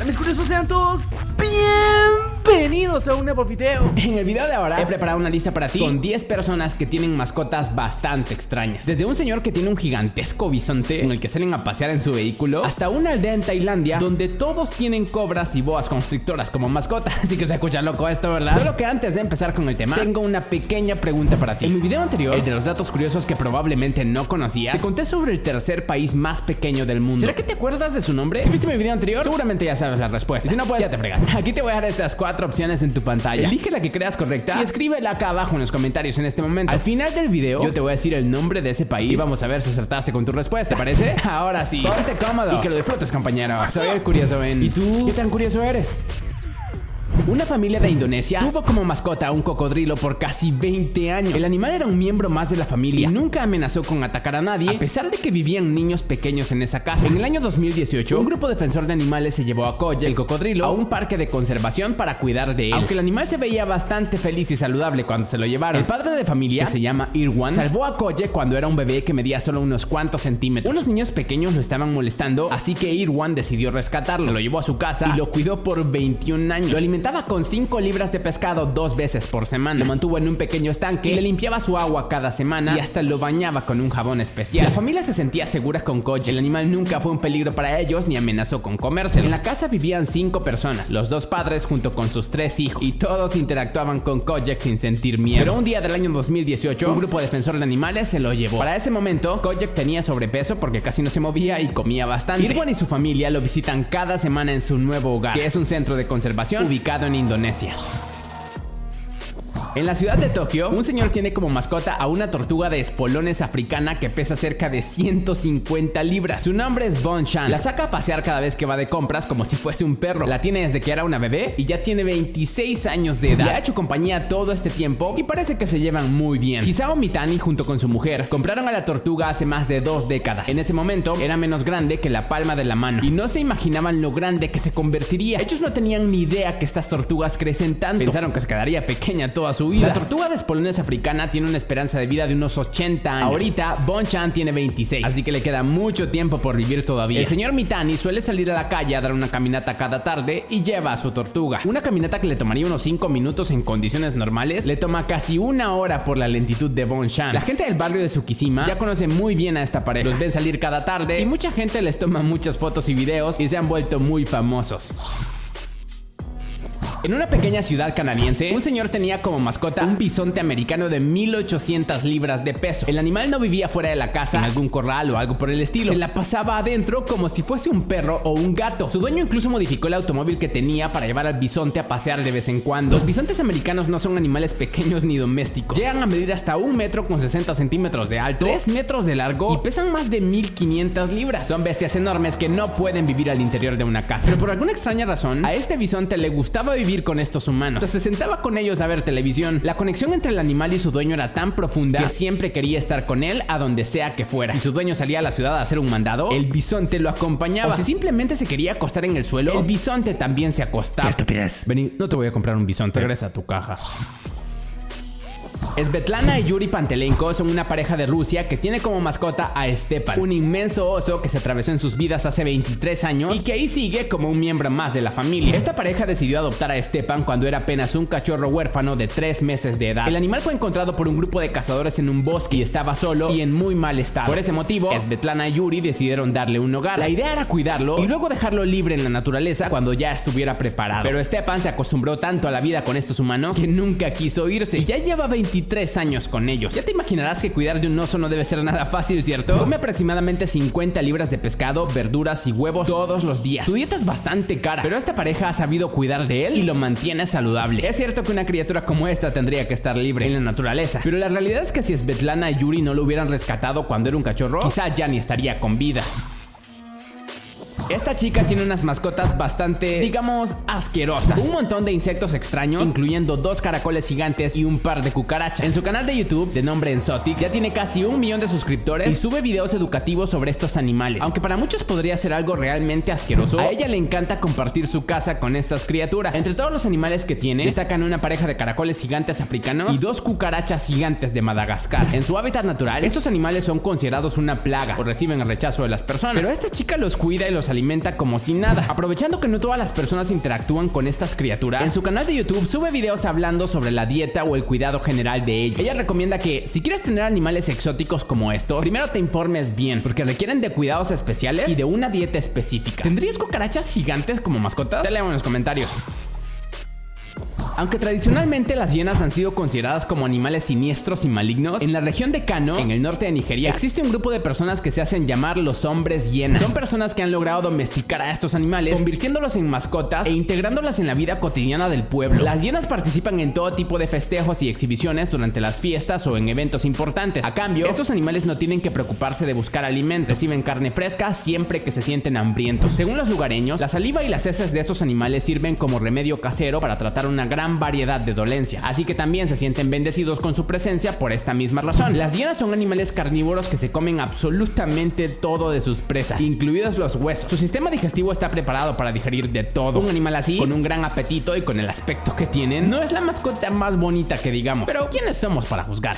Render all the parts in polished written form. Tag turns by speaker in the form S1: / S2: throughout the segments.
S1: mis curiosos? Sean todos bienvenidos a un nuevo video.
S2: En el video de ahora he preparado una lista para ti con 10 personas que tienen mascotas bastante extrañas. Desde un señor que tiene un gigantesco bisonte con el que salen a pasear en su vehículo, hasta una aldea en Tailandia donde todos tienen cobras y boas constrictoras como mascota. Así que se escucha loco esto, ¿verdad? Solo que antes de empezar con el tema, tengo una pequeña pregunta para ti. En mi video anterior, el de los datos curiosos que probablemente no conocías, te conté sobre el tercer país más pequeño del mundo. ¿Será que te acuerdas de su nombre? Si viste mi video anterior, seguramente ya sabes la respuesta. Y si no, pues ya te fregaste. Aquí te voy a dar estas 4 opciones en tu pantalla. Elige la que creas correcta y escríbela acá abajo en los comentarios en este momento. Al final del video, yo te voy a decir el nombre de ese país y vamos a ver si acertaste con tu respuesta. ¿Te parece? Ahora sí, ponte cómodo y que lo disfrutes, compañero. Soy el curioso Ben. ¿Y tú? ¿Qué tan curioso eres? Una familia de Indonesia tuvo como mascota a un cocodrilo por casi 20 años. El animal era un miembro más de la familia y nunca amenazó con atacar a nadie, a pesar de que vivían niños pequeños en esa casa. En el año 2018, un grupo defensor de animales se llevó a Kojak, el cocodrilo, a un parque de conservación para cuidar de él. Aunque el animal se veía bastante feliz y saludable cuando se lo llevaron, el padre de familia, que se llama Irwan, salvó a Kojak cuando era un bebé que medía solo unos cuantos centímetros. Unos niños pequeños lo estaban molestando, así que Irwan decidió rescatarlo. Se lo llevó a su casa y lo cuidó por 21 años. Lo alimentaba con 5 libras de pescado 2 veces por semana. Lo mantuvo en un pequeño estanque, le limpiaba su agua cada semana y hasta lo bañaba con un jabón especial. La familia se sentía segura con Kojak. El animal nunca fue un peligro para ellos ni amenazó con comérselos. En la casa vivían 5 personas, los 2 padres junto con sus 3 hijos, y todos interactuaban con Kojak sin sentir miedo. Pero un día del año 2018, un grupo defensor de animales se lo llevó. Para ese momento, Kojak tenía sobrepeso porque casi no se movía y comía bastante. Irwan y su familia lo visitan cada semana en su nuevo hogar, que es un centro de conservación ubicado en Indonesia. En la ciudad de Tokio, un señor tiene como mascota a una tortuga de espolones africana que pesa cerca de 150 libras. Su nombre es Bonchan. La saca a pasear cada vez que va de compras como si fuese un perro. La tiene desde que era una bebé y ya tiene 26 años de edad. Le ha hecho compañía todo este tiempo y parece que se llevan muy bien. Hisao Mitani junto con su mujer compraron a la tortuga hace más de 2 décadas. En ese momento era menos grande que la palma de la mano y no se imaginaban lo grande que se convertiría. Ellos no tenían ni idea que estas tortugas crecen tanto. Pensaron que se quedaría pequeña toda su vida. La tortuga de espolones africana tiene una esperanza de vida de unos 80 años. Ahorita, Bonchan tiene 26, así que le queda mucho tiempo por vivir todavía. El señor Mitani suele salir a la calle a dar una caminata cada tarde y lleva a su tortuga. Una caminata que le tomaría unos 5 minutos en condiciones normales, le toma casi 1 hora por la lentitud de Bonchan. La gente del barrio de Tsukishima ya conoce muy bien a esta pareja. Los ven salir cada tarde y mucha gente les toma muchas fotos y videos y se han vuelto muy famosos. En una pequeña ciudad canadiense, un señor tenía como mascota un bisonte americano de 1800 libras de peso. El animal no vivía fuera de la casa, en algún corral o algo por el estilo. Se la pasaba adentro como si fuese un perro o un gato. Su dueño incluso modificó el automóvil que tenía para llevar al bisonte a pasear de vez en cuando. Los bisontes americanos no son animales pequeños ni domésticos. Llegan a medir hasta 1 metro con 60 centímetros de alto, 3 metros de largo y pesan más de 1500 libras. Son bestias enormes que no pueden vivir al interior de una casa. Pero por alguna extraña razón, a este bisonte le gustaba vivir con estos humanos. Entonces se sentaba con ellos a ver televisión. La conexión entre el animal y su dueño era tan profunda que siempre quería estar con él a donde sea que fuera. Si su dueño salía a la ciudad a hacer un mandado, el bisonte lo acompañaba. O si simplemente se quería acostar en el suelo, el bisonte también se acostaba.
S1: ¡Qué estupidez!
S2: Vení, no te voy a comprar un bisonte. Regresa a tu caja. Svetlana y Yuri Pantelenko son una pareja de Rusia que tiene como mascota a Stepan, un inmenso oso que se atravesó en sus vidas hace 23 años y que ahí sigue como un miembro más de la familia. Esta pareja decidió adoptar a Stepan cuando era apenas un cachorro huérfano de 3 meses de edad. El animal fue encontrado por un grupo de cazadores en un bosque y estaba solo y en muy mal estado. Por ese motivo, Svetlana y Yuri decidieron darle un hogar. La idea era cuidarlo y luego dejarlo libre en la naturaleza cuando ya estuviera preparado. Pero Stepan se acostumbró tanto a la vida con estos humanos que nunca quiso irse y ya lleva 23 años con ellos. Ya te imaginarás que cuidar de un oso no debe ser nada fácil, ¿cierto? Come aproximadamente 50 libras de pescado, verduras y huevos todos los días. Su dieta es bastante cara, pero esta pareja ha sabido cuidar de él y lo mantiene saludable. Es cierto que una criatura como esta tendría que estar libre en la naturaleza, pero la realidad es que si Svetlana y Yuri no lo hubieran rescatado cuando era un cachorro, quizá ya ni estaría con vida. Esta chica tiene unas mascotas bastante, digamos, asquerosas. Un montón de insectos extraños, incluyendo 2 caracoles gigantes y un par de cucarachas. En su canal de YouTube, de nombre Enzotic, ya tiene casi 1 millón de suscriptores y sube videos educativos sobre estos animales. Aunque para muchos podría ser algo realmente asqueroso, a ella le encanta compartir su casa con estas criaturas. Entre todos los animales que tiene, destacan una pareja de caracoles gigantes africanos y 2 cucarachas gigantes de Madagascar. En su hábitat natural, estos animales son considerados una plaga o reciben el rechazo de las personas. Pero esta chica los cuida y los alimenta alimenta como si nada. Aprovechando que no todas las personas interactúan con estas criaturas, en su canal de YouTube sube videos hablando sobre la dieta o el cuidado general de ellos. Ella recomienda que si quieres tener animales exóticos como estos, primero te informes bien, porque requieren de cuidados especiales y de una dieta específica. ¿Tendrías cucarachas gigantes como mascotas? Te leo en los comentarios. Aunque tradicionalmente las hienas han sido consideradas como animales siniestros y malignos, en la región de Kano, en el norte de Nigeria, existe un grupo de personas que se hacen llamar los hombres hiena. Son personas que han logrado domesticar a estos animales, convirtiéndolos en mascotas e integrándolas en la vida cotidiana del pueblo. Las hienas participan en todo tipo de festejos y exhibiciones durante las fiestas o en eventos importantes. A cambio, estos animales no tienen que preocuparse de buscar alimento, reciben carne fresca siempre que se sienten hambrientos. Según los lugareños, la saliva y las heces de estos animales sirven como remedio casero para tratar una gran variedad de dolencias, así que también se sienten bendecidos con su presencia por esta misma razón. Las hienas son animales carnívoros que se comen absolutamente todo de sus presas, incluidos los huesos. Su sistema digestivo está preparado para digerir de todo. Un animal así, con un gran apetito y con el aspecto que tienen, no es la mascota más bonita que digamos, pero ¿quiénes somos para juzgar?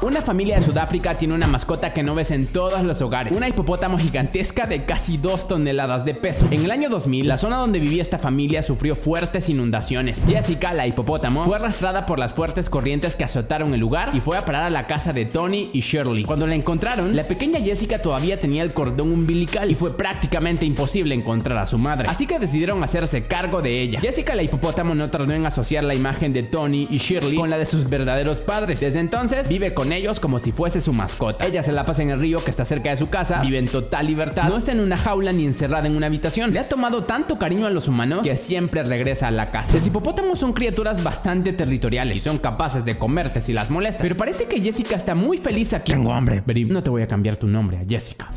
S2: Una familia de Sudáfrica tiene una mascota que no ves en todos los hogares, una hipopótamo gigantesca de casi 2 toneladas de peso. En el año 2000, la zona donde vivía esta familia sufrió fuertes inundaciones. Jessica, la hipopótamo, fue arrastrada por las fuertes corrientes que azotaron el lugar y fue a parar a la casa de Tony y Shirley. Cuando la encontraron, la pequeña Jessica todavía tenía el cordón umbilical y fue prácticamente imposible encontrar a su madre, así que decidieron hacerse cargo de ella. Jessica, la hipopótamo, no tardó en asociar la imagen de Tony y Shirley con la de sus verdaderos padres. Desde entonces, vive con ellos como si fuese su mascota. Ella se la pasa en el río que está cerca de su casa, vive en total libertad, no está en una jaula ni encerrada en una habitación. Le ha tomado tanto cariño a los humanos que siempre regresa a la casa. Los hipopótamos son criaturas bastante territoriales y son capaces de comerte si las molestas, pero parece que Jessica está muy feliz aquí. Tengo hambre. No te voy a cambiar tu nombre a Jessica.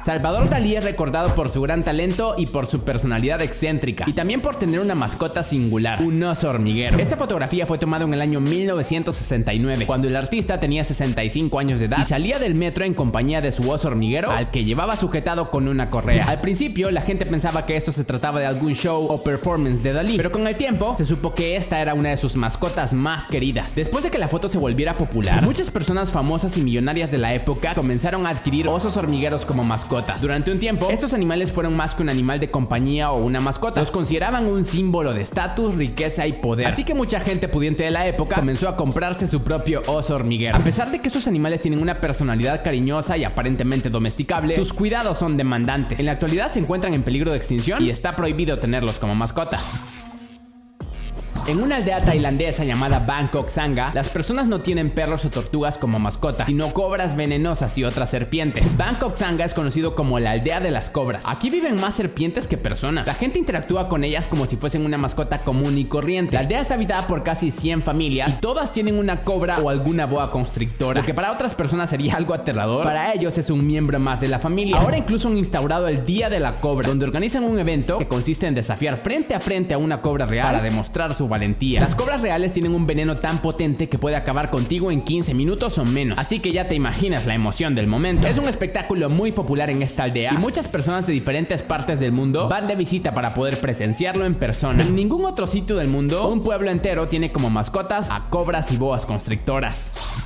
S2: Salvador Dalí es recordado por su gran talento y por su personalidad excéntrica, y también por tener una mascota singular, un oso hormiguero. Esta fotografía fue tomada en el año 1969, cuando el artista tenía 65 años de edad y salía del metro en compañía de su oso hormiguero, al que llevaba sujetado con una correa. Al principio, la gente pensaba que esto se trataba de algún show o performance de Dalí, pero con el tiempo se supo que esta era una de sus mascotas más queridas. Después de que la foto se volviera popular, muchas personas famosas y millonarias de la época comenzaron a adquirir osos hormigueros como mascotas. Durante un tiempo, estos animales fueron más que un animal de compañía o una mascota. Los consideraban un símbolo de estatus, riqueza y poder. Así que mucha gente pudiente de la época comenzó a comprarse su propio oso hormiguero. A pesar de que estos animales tienen una personalidad cariñosa y aparentemente domesticable, sus cuidados son demandantes. En la actualidad se encuentran en peligro de extinción y está prohibido tenerlos como mascotas. En una aldea tailandesa llamada Bangkok Sanga, las personas no tienen perros o tortugas como mascota, sino cobras venenosas y otras serpientes. Bangkok Sanga es conocido como la aldea de las cobras. Aquí viven más serpientes que personas. La gente interactúa con ellas como si fuesen una mascota común y corriente. La aldea está habitada por casi 100 familias y todas tienen una cobra o alguna boa constrictora, lo que para otras personas sería algo aterrador. Para ellos es un miembro más de la familia. Ahora incluso han instaurado el Día de la Cobra, donde organizan un evento que consiste en desafiar frente a una cobra real para demostrar su valentía. Las cobras reales tienen un veneno tan potente que puede acabar contigo en 15 minutos o menos, así que ya te imaginas la emoción del momento. Es un espectáculo muy popular en esta aldea y muchas personas de diferentes partes del mundo van de visita para poder presenciarlo en persona. En ningún otro sitio del mundo, un pueblo entero tiene como mascotas a cobras y boas constrictoras.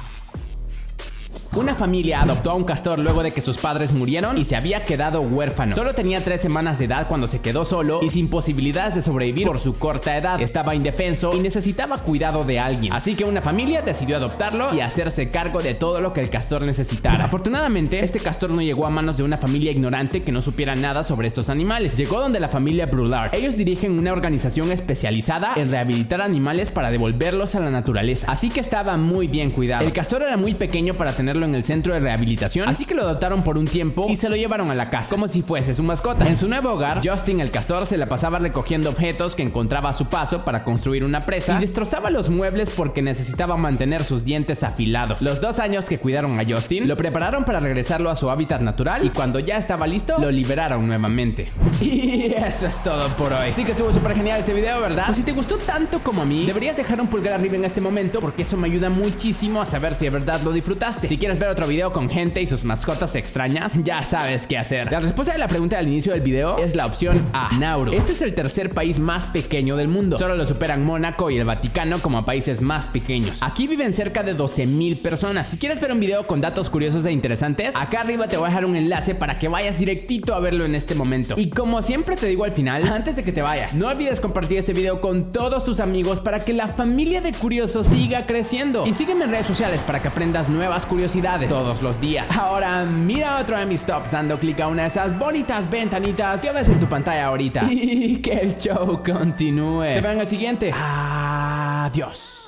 S2: Una familia adoptó a un castor luego de que sus padres murieron y se había quedado huérfano. Solo tenía 3 semanas de edad cuando se quedó solo y sin posibilidades de sobrevivir por su corta edad. Estaba indefenso y necesitaba cuidado de alguien. Así que una familia decidió adoptarlo y hacerse cargo de todo lo que el castor necesitara. Afortunadamente, este castor no llegó a manos de una familia ignorante que no supiera nada sobre estos animales. Llegó donde la familia Brulard. Ellos dirigen una organización especializada en rehabilitar animales para devolverlos a la naturaleza. Así que estaba muy bien cuidado. El castor era muy pequeño para tenerlo en el centro de rehabilitación, así que lo adoptaron por un tiempo y se lo llevaron a la casa como si fuese su mascota. En su nuevo hogar, Justin el castor se la pasaba recogiendo objetos que encontraba a su paso para construir una presa y destrozaba los muebles porque necesitaba mantener sus dientes afilados. Los 2 años que cuidaron a Justin lo prepararon para regresarlo a su hábitat natural y cuando ya estaba listo, lo liberaron nuevamente. Y eso es todo por hoy. Sí que estuvo súper genial este video, ¿verdad? Pues si te gustó tanto como a mí, deberías dejar un pulgar arriba en este momento porque eso me ayuda muchísimo a saber si de verdad lo disfrutaste. Si quieres quieres ver otro video con gente y sus mascotas extrañas, ya sabes qué hacer. La respuesta de la pregunta al inicio del video es la opción A, Nauru. Este es el tercer país más pequeño del mundo. Solo lo superan Mónaco y el Vaticano como países más pequeños. Aquí viven cerca de 12,000 personas. Si quieres ver un video con datos curiosos e interesantes, acá arriba te voy a dejar un enlace para que vayas directito a verlo en este momento. Y como siempre te digo al final, antes de que te vayas, no olvides compartir este video con todos tus amigos para que la familia de curiosos siga creciendo. Y sígueme en redes sociales para que aprendas nuevas curiosidades todos los días. Ahora mira otro de mis tops dando clic a una de esas bonitas ventanitas que ves en tu pantalla ahorita. Y que el show continúe. Te veo en el siguiente. Adiós.